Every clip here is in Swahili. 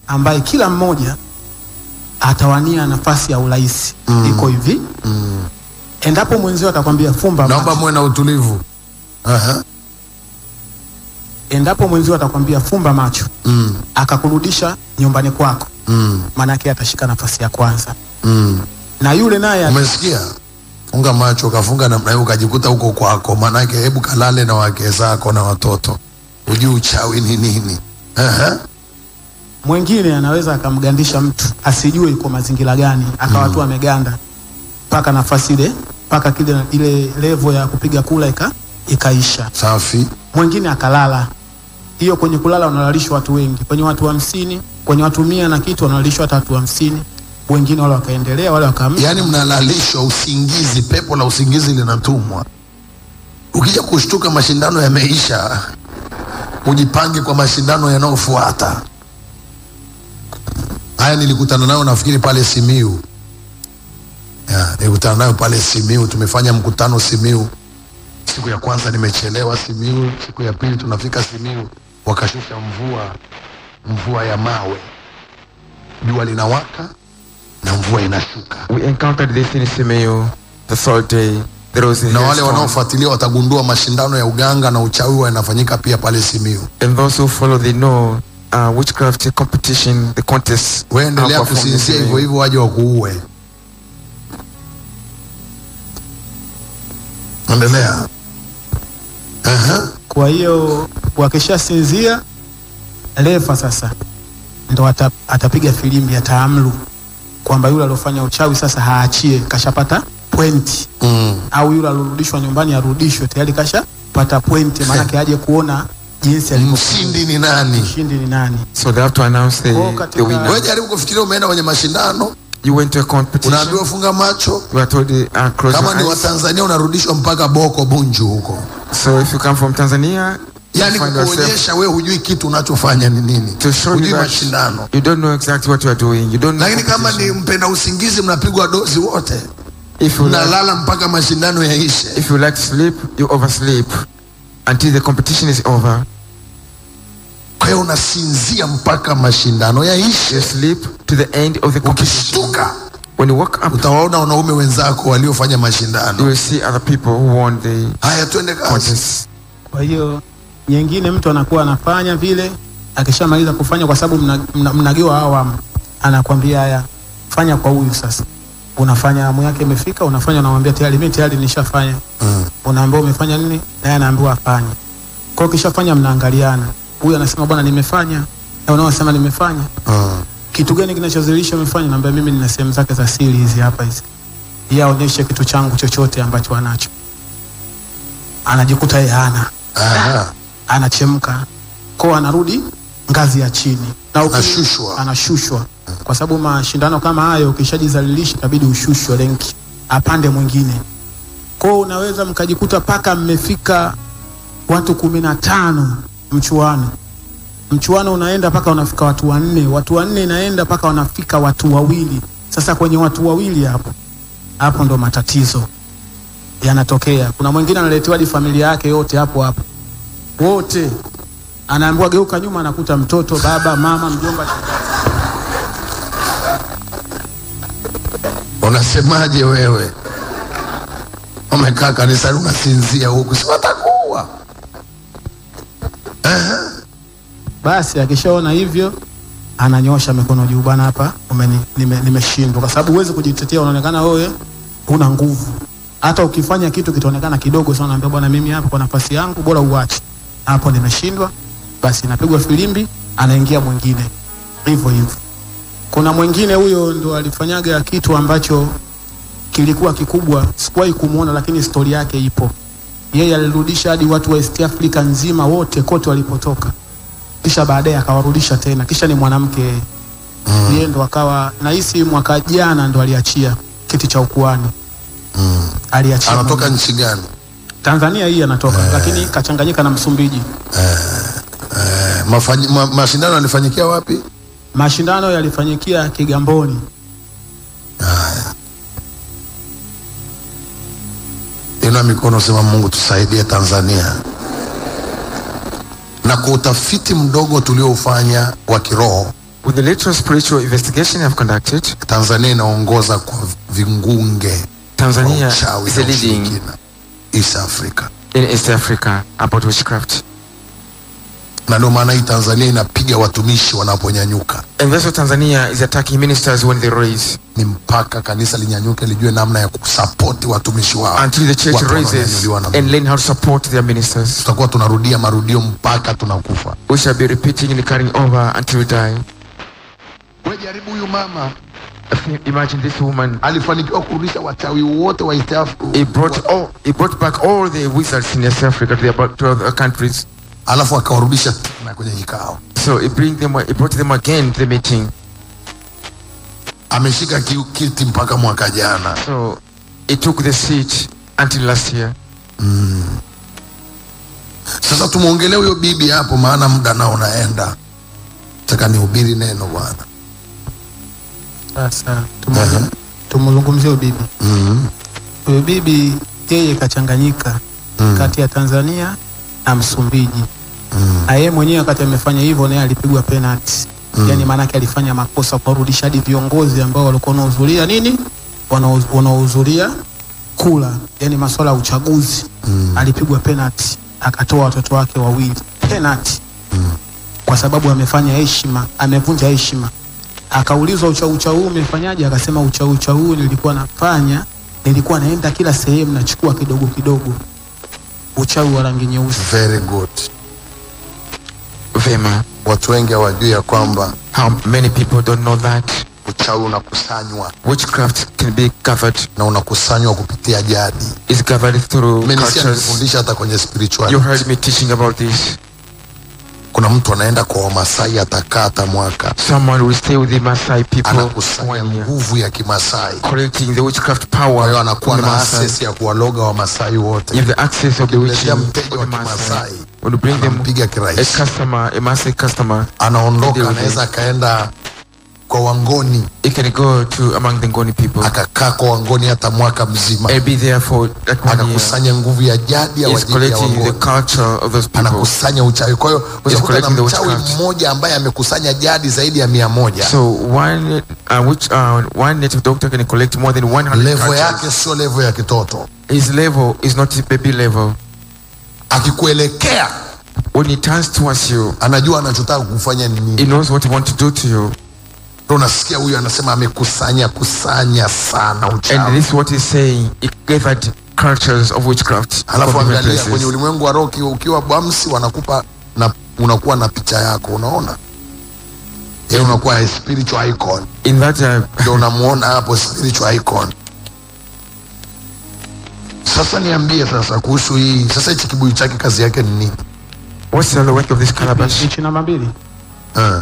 ambaye kila mmoja atawania nafasi ya urais. Iko hivi. Endapo mwenzio atakwambia fumba macho. Naomba muwe na utulivu. Endapo mwenzio atakwambia fumba macho, akakurudisha nyumbani kwako, maana yake atashika nafasi ya kwanza. Na yule naye umesikia? Funga macho, kafunga namna hiyo ukajikuta huko kwako, maana yake hebu kalale na wake zako na watoto. Ujue uchawi ni nini? Mwingine anaweza akamgandisha mtu asijue yuko mazingira gani, akawa tu ameganda paka nafasi ile, paka ile level ya kupiga kula ikaisha. Safi. Mwingine akalala. Hiyo kwenye kulala unalalishwa watu wengi. Kwenye watu 50, kwenye watu 100 na kitu unalalishwa hata watu 50. Wengine wale wakaendelea, wale wakaamka. Yaani mnalalishwa usingizi, pepo la usingizi linatumwa. Ukija kushtuka mashindano yameisha, ujipange kwa mashindano yanayofuata. Haya nilikutana nayo nafikiri pale Simiyu. Nilikutana nayo pale Simiyu, tumefanya mkutano Simiyu. Siku ya kwanza nimechelewa Simiyu, siku ya pili tunafika Simiyu, wakashusha mvua ya mawe. Jua linawaka na mvua inashuka. We encountered this in Simiyu, the third day. Na wale wanaofuatilia watagundua mashindano ya uganga na uchawi yanafanyika pia pale Simiyu. And those who follow they know witchcraft competition, the contest. Wewe endelea kusinzia hivyo hivyo waje wakuue. Endelea. Kwa hiyo wakishasinzia, refa sasa ndo atapiga filimbi ya taamlu kwamba yule aliyofanya uchawi sasa haachie, kashapata pointi. Au yule alirudishwa nyumbani arudishwe, tayari kashapata pointi, maana yake aje kuona jinsi mshindi ni nani. Mshindi ni nani. So they have to announce the winner. Wewe jaribu kufikiria umeenda kwenye mashindano. You went to a competition. Unaambiwa funga macho. You are told close kama ni wa Tanzania unarudishwa mpaka Boko Bunju huko. So if you come from Tanzania, yani kuonyesha wewe hujui kitu unachofanya ni nini. Hujui mashindano. You don't know exactly what you are doing. You don't know. Lakini kama ni mpenda usingizi mnapigwa dozi wote. If you mnalala mpaka mashindano yaishe. If you like to sleep, you oversleep until the competition is over. Kwa hiyo unasinzia mpaka mashindano yaishe. You sleep to the end of the competition. Ukishtuka, when you wake up, utawaona wanaume wenzako waliofanya mashindano. You will see other people who won the haya twende kazi. Kwa hiyo nyingine mtu anakuwa anafanya vile, akishamaliza kufanya, kwa sababu mnagewa awamu, anakuambia haya fanya kwa huyu sasa. Unafanya awamu yake imefika, unafanya, unamwambia tayari mimi tayari nishafanya. Unaambia umefanya nini? Naye anaambiwa afanye. Kwa hiyo kishafanya mnaangaliana. Huyu anasema bwana nimefanya, na unaosema nimefanya. Kitu gani kinachozilisha umefanya? Naambia mimi nina sehemu zake za siri hizi hapa hizi. Yeye aonyeshe kitu changu chochote ambacho anacho. Anajikuta yeye hana. Anachemka. Kwa anarudi ngazi ya chini. Na anashushwa. Kwa sababu mashindano kama hayo ukishajizalilisha itabidi ushushwe renki, apande mwingine. Kwa unaweza mkajikuta paka mmefika watu 15 mchuano. Mchuano unaenda paka unafika watu 4. Watu 4 inaenda paka wanafika watu 2. Sasa kwenye watu 2 hapo ndo matatizo yanatokea. Kuna mwingine analetewa hadi familia yake yote hapo. Wote anaambiwa geuka nyuma, anakuta mtoto, baba, mama, mjomba. Unasemaje wewe? Umekaa kanisani unasinzia huku, si watakuwa. Basi akishaona hivyo ananyosha mikono juu, bwana hapa nimeshindwa. Kwa sababu uweze kujitetea, unaonekana wewe una nguvu. Hata ukifanya kitu kitaonekana kidogo sana, naambia bwana mimi hapa kwa nafasi yangu bora uache. Hapo nimeshindwa. Basi inapigwa filimbi, anaingia mwingine. Hivyo. Kuna mwingine huyo ndo alifanyaga kitu ambacho kilikuwa kikubwa, sikuwahi kumuona lakini story yake ipo. Yeye alirudisha hadi watu wa East Africa nzima wote kote walipotoka. Kisha baadaye akawarudisha tena. Kisha ni mwanamke. Yeye ndo akawa nahisi mwaka jana ndo aliachia kiti cha ukuani. Aliachia. Anatoka nchi gani? Tanzania hii anatoka, lakini kachanganyika na Msumbiji. Mashindano yalifanyikia wapi? Mashindano yalifanyikia Kigamboni. Ina mikono, sema Mungu tusaidie Tanzania. Na kwa utafiti mdogo tuliofanya wa kiroho, with the literal spiritual investigation I've conducted, Tanzania inaongoza kwa vingunge, Tanzania uchawi is na leading ushirikina East Africa. in East Africa about witchcraft. Na ndio maana hii Tanzania inapiga watumishi wanaponyanyuka. And that's why Tanzania is attacking ministers when they raise. Ni mpaka kanisa linyanyuke lijue namna ya kusapoti watumishi wao. Until the church Watu raises wanaonyanyuliwa na and Mungu. learn how to support their ministers. Tutakuwa tunarudia marudio mpaka tunakufa. We shall be repeating and carrying over until we die. Wewe jaribu huyu mama Imagine this woman. alifanikiwa kurudisha wachawi wote wa East Africa. He brought back all the wizards in East Africa to other countries. Alafu akawarudisha tena kwenye kikao. So he brought them again to the meeting. Ameshika kiti mpaka mwaka jana. So he took the seat until last year. Sasa tumuongelee huyo bibi hapo, maana muda nao unaenda. Nataka nihubiri neno Bwana. Sasa tumzungumzie bibi. Huyo bibi yeye kachanganyika kati ya Tanzania na Msumbiji. Na yeye mwenyewe wakati amefanya hivyo naye alipigwa penalty. Yaani maana yake alifanya makosa kwa kurudisha hadi viongozi ambao walikuwa wanahudhuria nini? Wanahudhuria kula, yaani masuala ya uchaguzi. Alipigwa penalty, akatoa watoto wake wawili. Penalty. Kwa sababu amefanya heshima, amevunja heshima. Akaulizwa uchawi umefanyaje? Akasema uchawi nilikuwa naenda kila sehemu nachukua kidogo kidogo. Uchawi wa rangi nyeusi. Very good. Vema. Watu wengi hawajui ya kwamba How many people don't know that uchawi unakusanywa witchcraft can be covered, na unakusanywa kupitia jadi. is covered through cultures. Nimefundisha hata kwenye spirituality. You heard me teaching about this. Kuna mtu anaenda kwa Wamasai atakaa hata mwaka. Someone will stay with the Maasai people Anakusanya 1 year, nguvu ya Kimasai. collecting the witchcraft Kwa power. hiyo anakuwa from the na Maasai. access ya kuwaloga Wamasai wote. If the access of the witching Ukimletea of mteja the wa Maasai, Kimasai, when you bring them anampiga a kirahisi. customer, a Maasai customer, Anaondoka, anaweza akaenda kwa Wangoni, he can go to among the Ngoni people akakaa kwa Wangoni hata mwaka mzima. and be there for like 1 year. Anakusanya nguvu ya jadi ya He's wajiji ya collecting the Wangoni. culture of those people. Anakusanya uchawi. Kwa hiyo unakuta na collecting the mchawi witchcraft. mmoja ambaye amekusanya jadi zaidi ya 100. So one native doctor can collect more than 100 Level cultures. yake sio level ya kitoto. His level is not a baby level. Akikuelekea When he turns towards you, anajua anachotaka kufanya ni he nini. knows what he wants to do to you. Ndio unasikia huyu anasema amekusanya sana And uchawi. this is what he's saying. He gathered cultures of witchcraft from Alafu different angalia kwenye places. ulimwengu wa roho, ukiwa bamsi wanakupa na unakuwa na picha yako, unaona? Yeye unakuwa a spiritual icon. In that Ndio unamuona hapo spiritual icon. Sasa niambie sasa kuhusu hii. Sasa hichi kibuyu chake kazi yake ni nini? what's the work of this calabash? Hichi namba 2. Eh,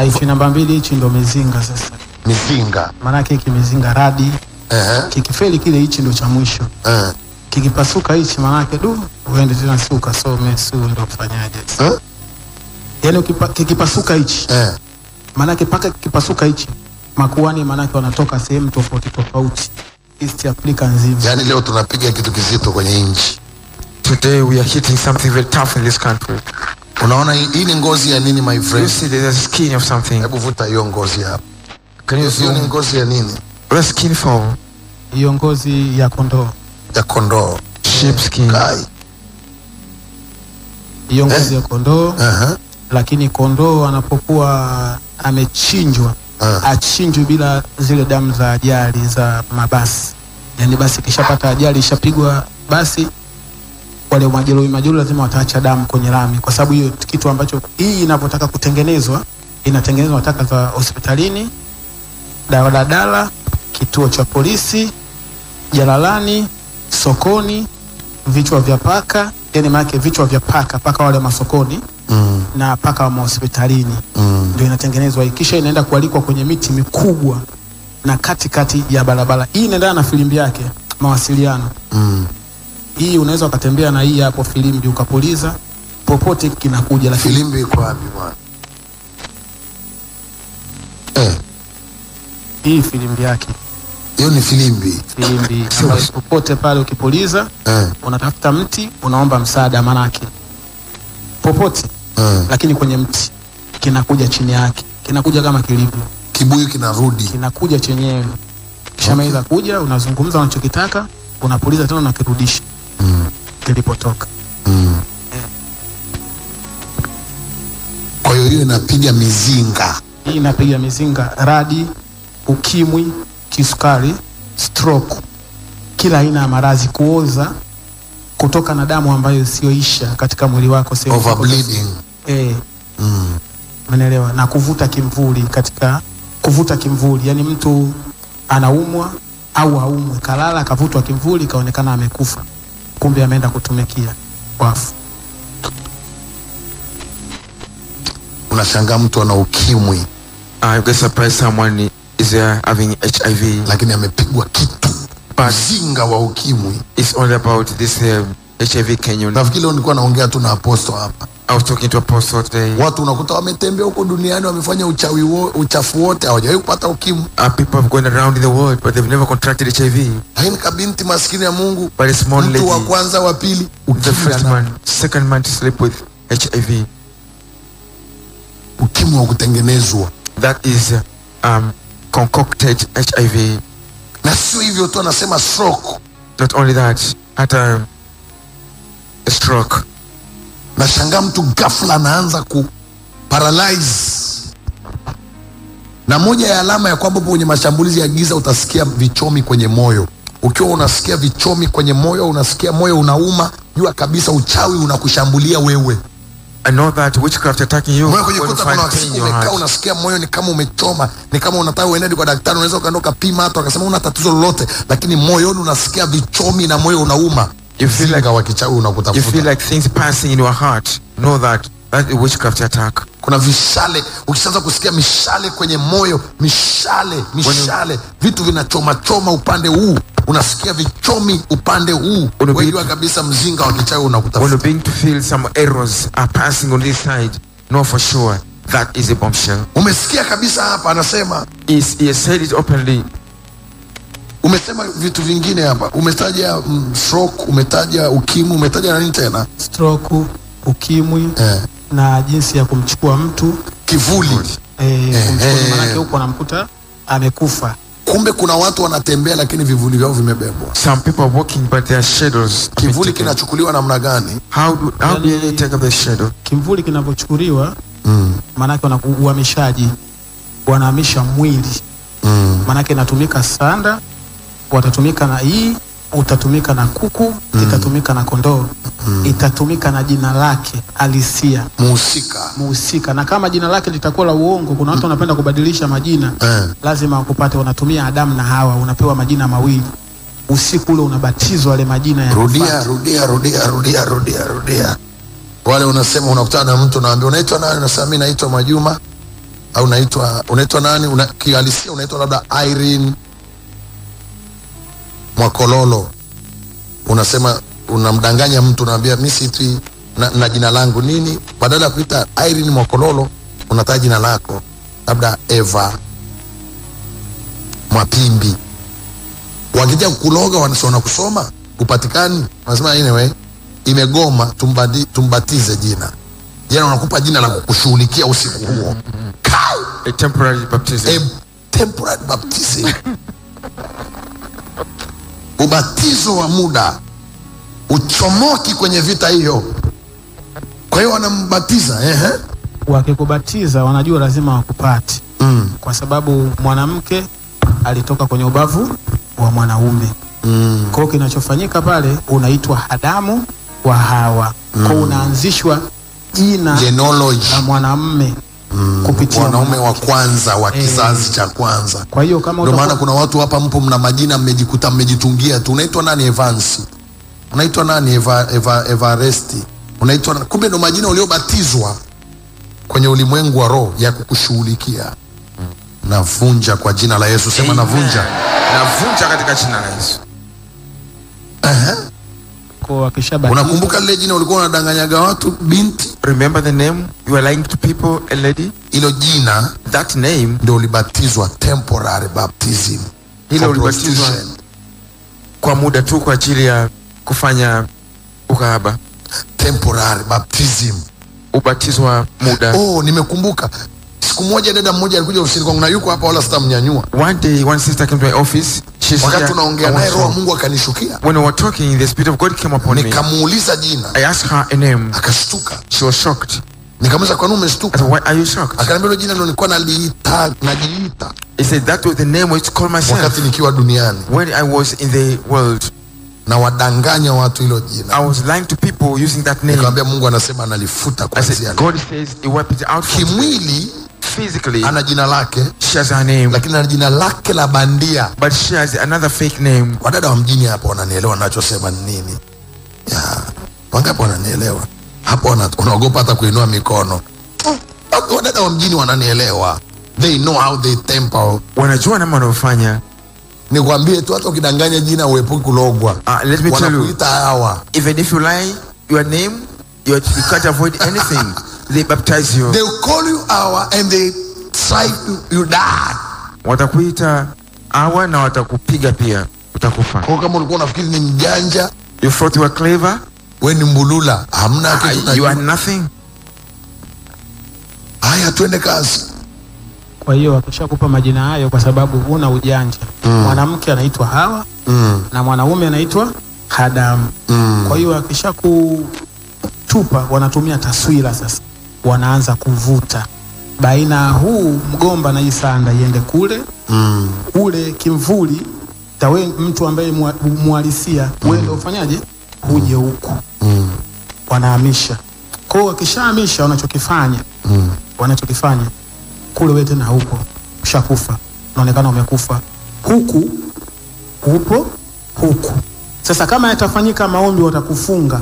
Hichi namba 2 hichi ndo mezinga sasa. mizinga. Maana yake kimezinga radi. Kikifeli kile hichi ndo cha mwisho. Kikipasuka hichi maana yake uende tena si ukasome si ndo kufanyaje. Yaani kikipasuka hichi. Maana yake paka kikipasuka hichi makuani maana yake wanatoka sehemu tofauti tofauti. East Africa nzima. Yaani leo tunapiga kitu kizito kwenye nchi. Today we are hitting something very tough in this country. Unaona hii ni ngozi ya nini my You friend? see there's a skin of something. Hebu vuta hiyo ngozi hapa. Can you Hiyo ni zoom? ngozi ya nini? The skin for Hiyo ngozi ya kondoo. Ya kondoo. sheep skin. Kai. Hiyo ngozi ya kondoo. Lakini kondoo anapokuwa amechinjwa achinjwe bila zile damu za ajali za mabasi. Yaani basi kishapata ajali ishapigwa basi wale majeruhi lazima wataacha damu kwenye lami, kwa sababu hiyo kitu ambacho hii inapotaka kutengenezwa inatengenezwa taka za hospitalini, daladala, kituo cha polisi, jalalani, sokoni, vichwa vya paka, yani maana vichwa vya paka wale masokoni na paka wa hospitalini ndio inatengenezwa. Kisha inaenda kualikwa kwenye miti mikubwa na katikati ya barabara. Hii inaendana na filimbi yake, mawasiliano. Hii unaweza ukatembea na hii hapo filimbi ukapuliza popote kinakuja. Lakini Filimbi iko wapi bwana? hii filimbi yake. Hiyo ni filimbi. Filimbi popote pale ukipuliza unatafuta mti unaomba msaada manake popote lakini kwenye mti kinakuja chini yake. kinakuja kama kilivyo, kibuyu kinarudi. kinakuja chenyewe. Kishamaliza kuja, unazungumza unachokitaka, unapuliza tena unakirudisha kilipotoka. Kwa hiyo inapiga mizinga. Hii inapiga mizinga, radi, ukimwi, kisukari, stroke, kila aina ya maradhi, kuoza kutoka na damu ambayo isiyoisha katika mwili wako, Overbleeding. Umeelewa? Na kuvuta kimvuli, katika kuvuta kimvuli, yani mtu anaumwa au haumwe, kalala akavutwa kimvuli, kaonekana amekufa, kumbe ameenda kutumikia wafu. Unashangaa mtu ana ukimwi, You get surprised someone is having HIV, lakini amepigwa kitu, mzinga wa ukimwi. it's all about this HIV canyon. Nafikiri leo nilikuwa naongea tu na apostle hapa. I was talking to Apostle today. Watu unakuta wametembea huko duniani, wamefanya uchafu wote, hawajawahi kupata ukimwi. People have gone around in the world, but they've never contracted HIV. Lakini kabinti maskini ya Mungu, But a small lady, mtu wa kwanza wa pili, the first man, second man to sleep with HIV. ukimwi wa kutengenezwa. That is concocted HIV. Na sio hivyo tu, anasema stroke. Not only that, at a stroke. Nashangaa mtu ghafla anaanza ku paralyze. Na moja ya alama ya kwamba kwenye mashambulizi ya giza utasikia vichomi kwenye moyo. Ukiwa unasikia vichomi kwenye moyo, unasikia moyo unauma, jua kabisa uchawi unakushambulia wewe. I know that witchcraft attacking you. Moyo kujikuta kuna wakati umekaa unasikia moyo ni kama umechoma, ni kama unataka uende kwa daktari, unaweza ukaondoka pima hata akasema una tatizo lolote, lakini moyoni unasikia vichomi na moyo unauma. You feel like wakichawi unakutafuta. You feel like things passing in your heart. Know that is a witchcraft attack. Kuna vishale, ukishaanza kusikia mishale kwenye moyo, mishale, vitu vinachoma choma upande huu, unasikia vichomi upande huu, unajua kabisa mzinga wa kichawi unakutafuta. When you're being to feel some arrows are passing on this side, know for sure that is a bombshell. Umesikia kabisa hapa anasema, He said it openly. Umesema vitu vingine hapa, umetaja stroke, umetaja ukimwi, umetaja nani tena? Stroke, ukimwi, na jinsi ya kumchukua mtu kivuli. Kumchukua manake huko anamkuta amekufa. Kumbe kuna watu wanatembea lakini vivuli vyao vimebebwa. Some people are walking but their shadows. Kivuli kinachukuliwa namna gani? How do you take up the shadow? Kivuli kinapochukuliwa manake uhamishaji, wanahamisha mwili. Manake inatumika sanda, watatumika na hii, utatumika na kuku, itatumika na kondoo, itatumika na jina lake halisia muhusika. Na kama jina lake litakuwa la uongo, kuna watu wanapenda kubadilisha majina, lazima wakupate, wanatumia Adamu na Hawa, unapewa majina mawili. Usiku ule unabatizwa wale majina ya rudia. Wale unasema unakutana na mtu unaambia unaitwa nani, unasema mimi naitwa Majuma, au unaitwa nani, kihalisia unaitwa labda Irene Mwakololo. Unasema unamdanganya mtu, unaambia mimi siitwi na jina langu nini, badala ya kuita Irene Mwakololo unataja jina lako labda Eva Mwapimbi. Wakija kukuloga wanasema kusoma upatikani, wanasema anyway imegoma, tumbatize jina. Jana wanakupa jina la kukushughulikia usiku huo. A temporary baptism. Ubatizo wa muda, uchomoki kwenye vita hiyo. Kwa hiyo wanambatiza. Wakikubatiza wanajua lazima wakupate. Kwa sababu mwanamke alitoka kwenye ubavu wa mwanaume. Kwa hiyo kinachofanyika pale, unaitwa Adamu wa Hawa. Kwa hiyo unaanzishwa jina la mwanamume kupitia mwanaume wa kwanza wa kizazi cha kwanza. Kwa hiyo kama ndio maana kuna watu hapa mpo mna majina mmejikuta mmejitungia tu. Unaitwa nani? Evans. Unaitwa nani? Evaresti. Unaitwa, kumbe ndo majina uliobatizwa kwenye ulimwengu wa roho ya kukushughulikia. Navunja kwa jina la Yesu. Sema navunja. Navunja katika jina la Yesu. Kwa akishabatizwa. Unakumbuka lile jina ulikuwa unadanganyaga watu, binti? Remember the name you are lying to people, a lady? Ilo jina, that name, ndio ulibatizwa, temporary baptism. Hilo ulibatizwa kwa muda tu kwa ajili ya kufanya ukahaba. Temporary baptism. Ubatizwa muda. Oh, nimekumbuka. Siku moja dada mmoja alikuja ofisini kwangu na yuko hapa wala sitamnyanyua. One day, one sister came to my office. She's Wakati here. tunaongea naye Roho wa Mungu akanishukia. When we were talking, the Spirit of God came upon me. Nikamuuliza jina. I asked her a name. Akashtuka. She was shocked. Nikamuuliza kwa nini I umeshtuka? said, why are you shocked? Akaniambia hilo jina ndio nilikuwa najiita He said, that was the name which called myself wakati nikiwa duniani. when I was in the world. Na wadanganya watu hilo jina. I was lying to people using that name. Nikamwambia Mungu anasema analifuta I kuanzia said, leo. God says he wiped it out from me. Kimwili Physically, ana jina lake, she has her name, lakini ana jina lake la bandia. but she has another fake name. Wadada wa mjini hapo wananielewa ninachosema ni nini. Wangapi wananielewa? Hapo unaogopa hata kuinua mikono. Wadada wa mjini wananielewa. They know how they temper. Wanajua namna wanavyofanya. Nikwambie tu hata ukidanganya jina uepuke kulogwa. Let me tell you, wanakuita hawa. even if you lie your name, you can't avoid anything. They baptize you. They will call you hawa and they try to you die. Watakuita hawa na watakupiga pia, utakufa. Kwa kama ulikuwa unafikiri ni mjanja, You thought you were clever, wewe ni mbulula, hamna kitu. you are nothing. Haya, twende kazi. Kwa hiyo akishakupa majina hayo kwa sababu huna ujanja. Mwanamke anaitwa Hawa na mwanaume anaitwa Adamu. Kwa hiyo akishakutupa wanatumia taswira sasa. Wanaanza kuvuta baina huu mgomba na isanda iende kule. Ule kimvuli tawe mtu ambaye muhalisia wewe ufanyaje huje huku. Wanahamisha. Kwa hiyo akishahamisha wanachokifanya kule wewe tena huko ushakufa, unaonekana umekufa, huku upo huku. Sasa kama yatafanyika maombi watakufunga,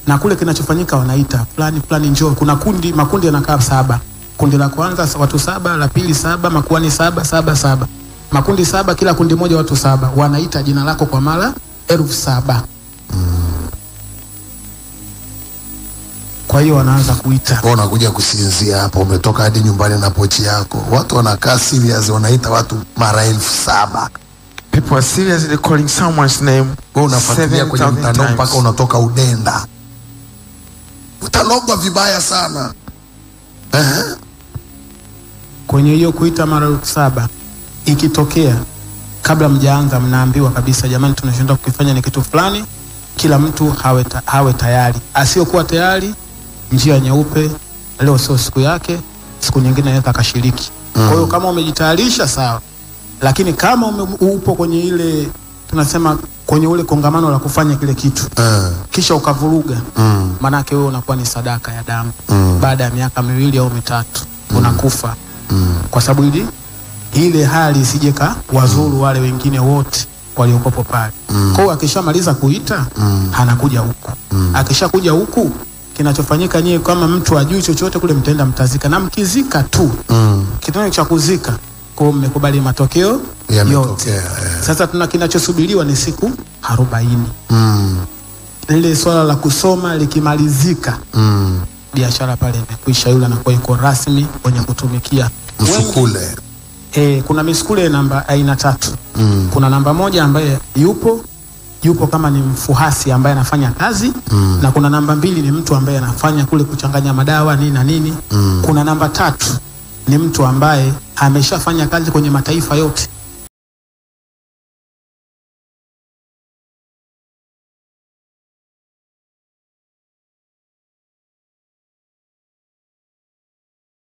na kule kinachofanyika wanaita fulani njoo. Kuna makundi yanakaa 7. Kundi la kwanza watu 7, la pili 7, makuhani 7. Makundi 7, kila kundi moja watu 7. Wanaita jina lako kwa mara 7,000. Kwa hiyo wanaanza kuita. Wewe unakuja kusinzia hapo, umetoka hadi nyumbani na pochi yako. Watu wanakaa serious, wanaita watu mara 7,000. People are seriously calling someone's name. Wewe unafuatilia kwenye mtandao mpaka unatoka udenda. Utalogwa vibaya sana. Kwenye hiyo kuita mara 7,000 ikitokea kabla mjaanza mnaambiwa kabisa, jamani, tunashinda kukifanya ni kitu fulani, kila mtu hawe tayari. Asiyokuwa tayari, njia nyeupe, leo sio siku yake, siku nyingine anaweza akashiriki. Kwa hiyo kama umejitayarisha sawa, lakini kama upo kwenye ile tunasema kwenye ule kongamano la kufanya kile kitu kisha ukavuruga, maana yake wewe unakuwa ni sadaka ya damu. Baada ya miaka 2 au 3 unakufa. Kwa sababu ile hali isijeka wazuru wale wengine wote waliokopo pale. Kwa hiyo akishamaliza kuita anakuja huku. Akishakuja huku kinachofanyika nyie kama mtu ajui chochote kule mtenda mtazika, na mkizika tu kitendo cha kuzika kwa mmekubali matokeo yote. Sasa kinachosubiriwa ni siku 40. Ile swala la kusoma likimalizika, biashara pale imekwisha, yule anakuwa yuko rasmi kwenye kutumikia msukule. Kuna misukule namba aina 3. Kuna namba 1 ambaye yupo kama ni mfuhasi ambaye anafanya kazi, na kuna namba 2 ni mtu ambaye anafanya kule kuchanganya madawa nini na nini. Kuna namba 3 ni mtu ambaye ameshafanya kazi kwenye mataifa yote,